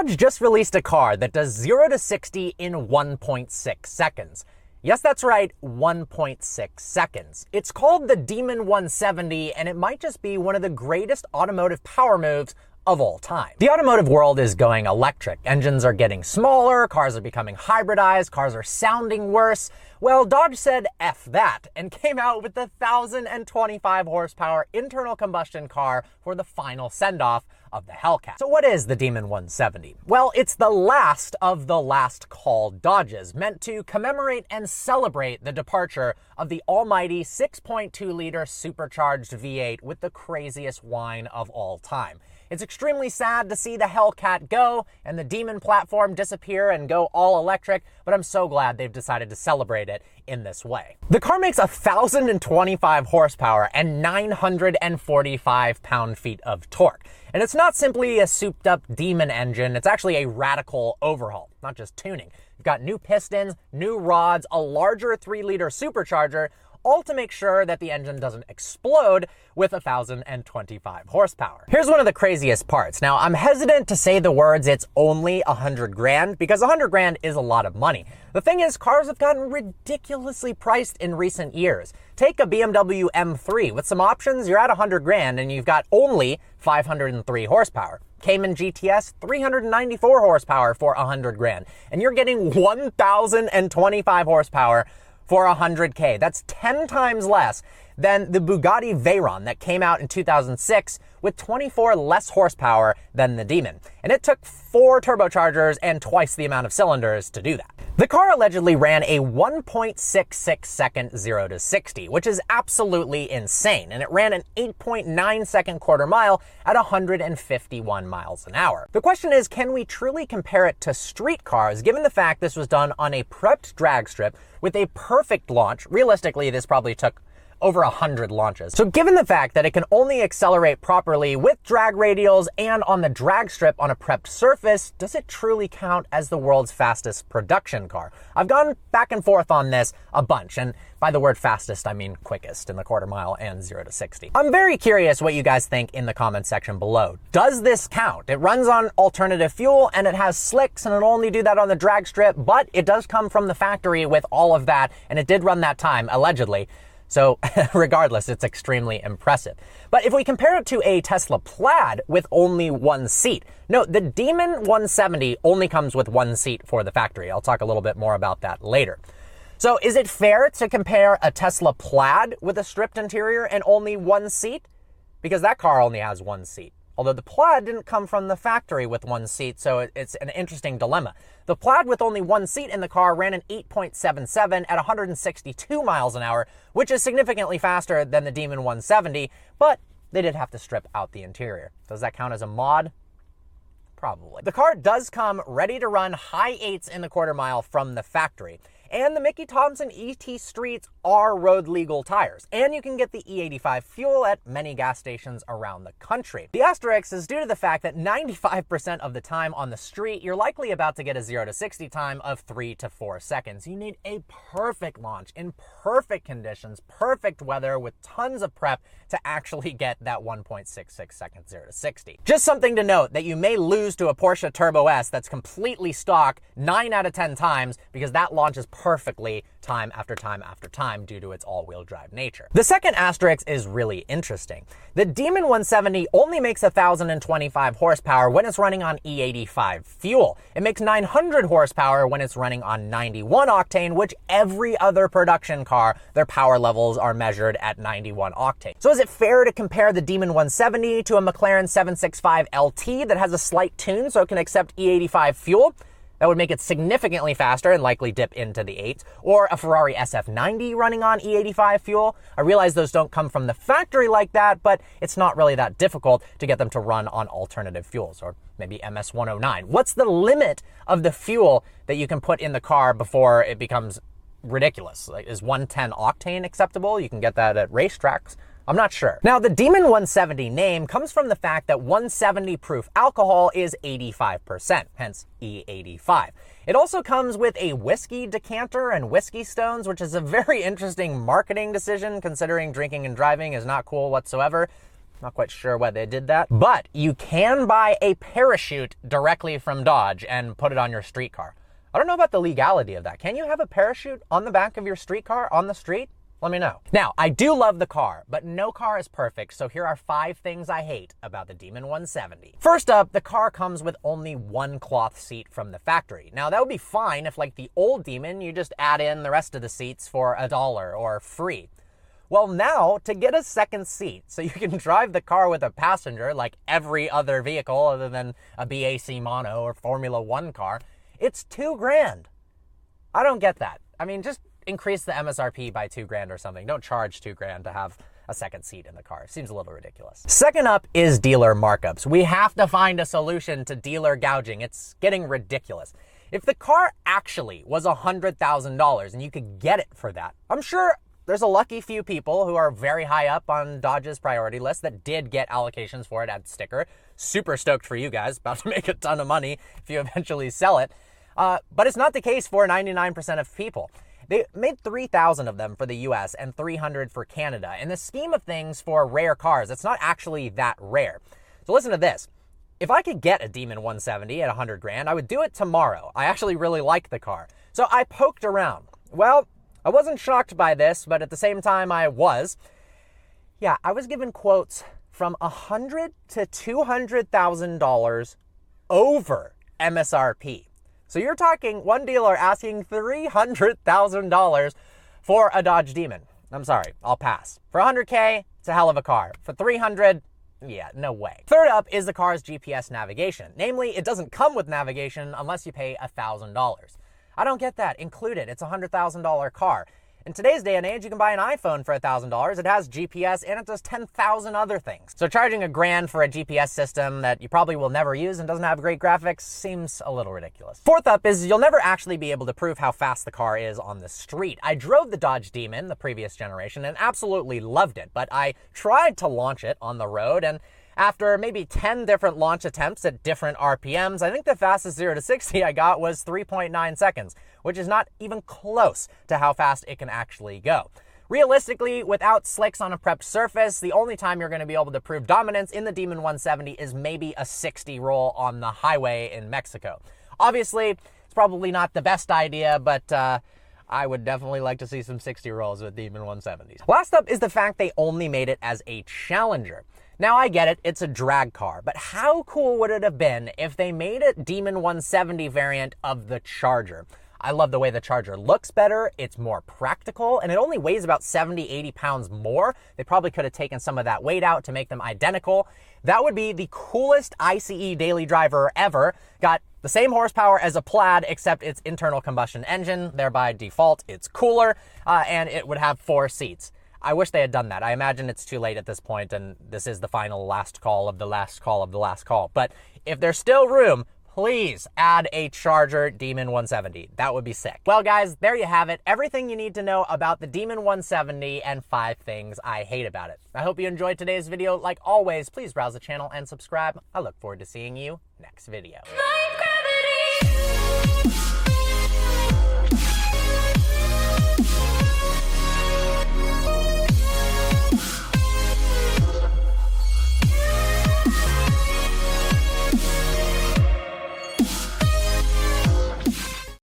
Dodge just released a car that does 0 to 60 in 1.6 seconds. Yes, that's right, 1.6 seconds. It's called the Demon 170, and it might just be one of the greatest automotive power moves of all time. The automotive world is going electric. Engines are getting smaller, cars are becoming hybridized, cars are sounding worse. Well, Dodge said F that and came out with the 1,025 horsepower internal combustion car for the final send-off of the Hellcat. So what is the Demon 170? Well, it's the last of the last call Dodges, meant to commemorate and celebrate the departure of the almighty 6.2-liter supercharged V8 with the craziest whine of all time. It's extremely sad to see the Hellcat go and the Demon platform disappear and go all electric, but I'm so glad they've decided to celebrate it in this way. The car makes 1,025 horsepower and 945 pound-feet of torque. And it's not simply a souped-up Demon engine, it's actually a radical overhaul, not just tuning. You've got new pistons, new rods, a larger 3-liter supercharger, all to make sure that the engine doesn't explode with 1,025 horsepower. Here's one of the craziest parts. Now, I'm hesitant to say the words it's only 100 grand because 100 grand is a lot of money. The thing is, cars have gotten ridiculously priced in recent years. Take a BMW M3. With some options, you're at 100 grand and you've got only 503 horsepower. Cayman GTS, 394 horsepower for 100 grand. And you're getting 1,025 horsepower for 100K. That's 10 times less than the Bugatti Veyron that came out in 2006 with 24 less horsepower than the Demon. And it took 4 turbochargers and twice the amount of cylinders to do that. The car allegedly ran a 1.66 second 0 to 60, which is absolutely insane. And it ran an 8.9 second quarter mile at 151 miles an hour. The question is, can we truly compare it to street cars, given the fact this was done on a prepped drag strip with a perfect launch? Realistically, this probably took over 100 launches. So given the fact that it can only accelerate properly with drag radials and on the drag strip on a prepped surface, does it truly count as the world's fastest production car? I've gone back and forth on this a bunch, and by the word fastest, I mean quickest in the quarter mile and 0 to 60. I'm very curious what you guys think in the comments section below. Does this count? It runs on alternative fuel and it has slicks and it'll only do that on the drag strip, but it does come from the factory with all of that, and it did run that time, allegedly. So regardless, it's extremely impressive. But if we compare it to a Tesla Plaid with only one seat, no, the Demon 170 only comes with one seat for the factory. I'll talk a little bit more about that later. So is it fair to compare a Tesla Plaid with a stripped interior and only one seat? Because that car only has one seat. Although the Plaid didn't come from the factory with one seat, so it's an interesting dilemma. The Plaid with only one seat in the car ran an 8.77 at 162 miles an hour, which is significantly faster than the Demon 170, but they did have to strip out the interior. Does that count as a mod? Probably. The car does come ready to run high 8s in the quarter mile from the factory. And the Mickey Thompson ET Streets are road legal tires. And you can get the E85 fuel at many gas stations around the country. The asterisk is due to the fact that 95% of the time on the street, you're likely about to get a 0 to 60 time of 3 to 4 seconds. You need a perfect launch in perfect conditions, perfect weather with tons of prep to actually get that 1.66 second 0 to 60. Just something to note that you may lose to a Porsche Turbo S that's completely stock 9 out of 10 times because that launches perfectly time after time after time due to its all-wheel drive nature. The second asterisk is really interesting. The Demon 170 only makes 1,025 horsepower when it's running on E85 fuel. It makes 900 horsepower when it's running on 91 octane, which every other production car, their power levels are measured at 91 octane. So is it fair to compare the Demon 170 to a McLaren 765 LT that has a slight tune so it can accept E85 fuel? That would make it significantly faster and likely dip into the 8s. Or a Ferrari SF90 running on E85 fuel. I realize those don't come from the factory like that, but it's not really that difficult to get them to run on alternative fuels, or maybe MS109. What's the limit of the fuel that you can put in the car before it becomes ridiculous? Like, is 110 octane acceptable? You can get that at racetracks. I'm not sure. Now, the Demon 170 name comes from the fact that 170 proof alcohol is 85%, hence E85. It also comes with a whiskey decanter and whiskey stones, which is a very interesting marketing decision considering drinking and driving is not cool whatsoever. Not quite sure why they did that. But you can buy a parachute directly from Dodge and put it on your street car. I don't know about the legality of that. Can you have a parachute on the back of your street car on the street? Let me know. Now, I do love the car, but no car is perfect, so here are 5 things I hate about the Demon 170. First up, the car comes with only one cloth seat from the factory. Now, that would be fine if, like the old Demon, you just add in the rest of the seats for $1 or free. Well, now, to get a second seat so you can drive the car with a passenger like every other vehicle other than a BAC Mono or Formula 1 car, it's $2,000. I don't get that. I mean, just increase the MSRP by $2,000 or something. Don't charge $2,000 to have a second seat in the car. Seems a little ridiculous. Second up is dealer markups. We have to find a solution to dealer gouging. It's getting ridiculous. If the car actually was $100,000 and you could get it for that, I'm sure there's a lucky few people who are very high up on Dodge's priority list that did get allocations for it at sticker. Super stoked for you guys. About to make a ton of money if you eventually sell it. But it's not the case for 99% of people. They made 3,000 of them for the US and 300 for Canada. In the scheme of things for rare cars, it's not actually that rare. So listen to this. If I could get a Demon 170 at $100,000, I would do it tomorrow. I actually really like the car. So I poked around. Well, I wasn't shocked by this, but at the same time I was. Yeah, I was given quotes from $100,000 to $200,000 over MSRP. So you're talking one dealer asking $300,000 for a Dodge Demon. I'm sorry, I'll pass. For $100K, it's a hell of a car. For $300,000, yeah, no way. Third up is the car's GPS navigation. Namely, it doesn't come with navigation unless you pay $1,000. I don't get that. Include it. It's a $100,000 car. In today's day and age, you can buy an iPhone for $1,000. It has GPS and it does 10,000 other things. So charging $1,000 for a GPS system that you probably will never use and doesn't have great graphics seems a little ridiculous. Fourth up is you'll never actually be able to prove how fast the car is on the street. I drove the Dodge Demon, the previous generation, and absolutely loved it, but I tried to launch it on the road, and after maybe 10 different launch attempts at different RPMs, I think the fastest 0 to 60 I got was 3.9 seconds, which is not even close to how fast it can actually go. Realistically, without slicks on a prepped surface, the only time you're going to be able to prove dominance in the Demon 170 is maybe a 60 roll on the highway in Mexico. Obviously, it's probably not the best idea, but I would definitely like to see some 60 rolls with Demon 170s. Last up is the fact they only made it as a Challenger. Now, I get it, it's a drag car, but how cool would it have been if they made a Demon 170 variant of the Charger? I love the way the Charger looks better, it's more practical, and it only weighs about 70, 80 pounds more. They probably could have taken some of that weight out to make them identical. That would be the coolest ICE daily driver ever. Got the same horsepower as a Plaid, except it's internal combustion engine, thereby default it's cooler, and it would have 4 seats. I wish they had done that. I imagine it's too late at this point, and this is the final last call of the last call of the last call. But if there's still room, please add a Charger Demon 170. That would be sick. Well, guys, there you have it. Everything you need to know about the Demon 170 and 5 things I hate about it. I hope you enjoyed today's video. Like always, please browse the channel and subscribe. I look forward to seeing you next video.